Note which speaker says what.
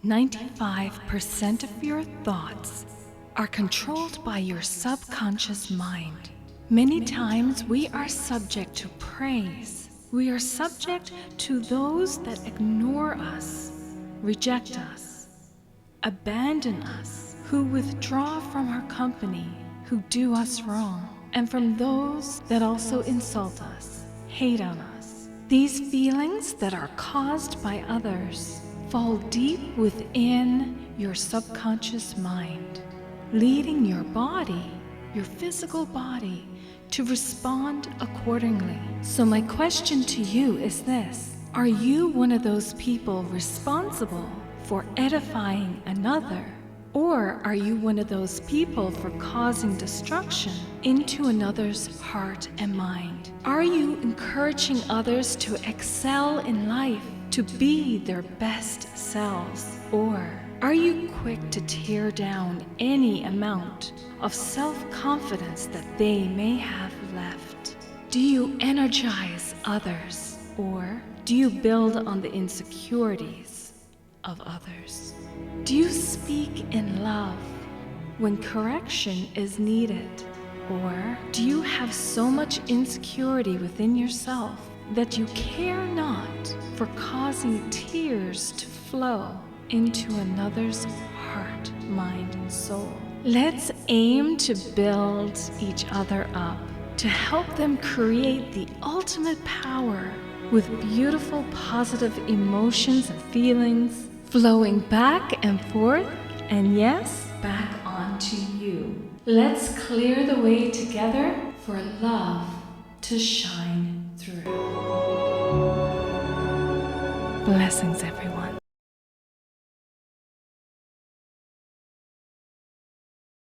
Speaker 1: 95% of your thoughts are controlled by your subconscious mind. Many times we are subject to praise. We are subject to those that ignore us, reject us, abandon us, who withdraw from our company, who do us wrong, and from those that also insult us, hate on us. These feelings that are caused by others fall deep within your subconscious mind, leading your body, your physical body, to respond accordingly. So my question to you is this: are you one of those people responsible for edifying another? Or are you one of those people for causing destruction into another's heart and mind? Are you encouraging others to excel in life, to be their best selves? Or are you quick to tear down any amount of self-confidence that they may have left? Do you energize others, or do you build on the insecurities of others? Do you speak in love when correction is needed? Or do you have so much insecurity within yourself that you care not for causing tears to flow into another's heart, mind, and soul? Let's aim to build each other up, to help them create the ultimate power with beautiful, positive emotions and feelings flowing back and forth, and yes, back onto you. Let's clear the way together for love to shine through. Blessings, everyone.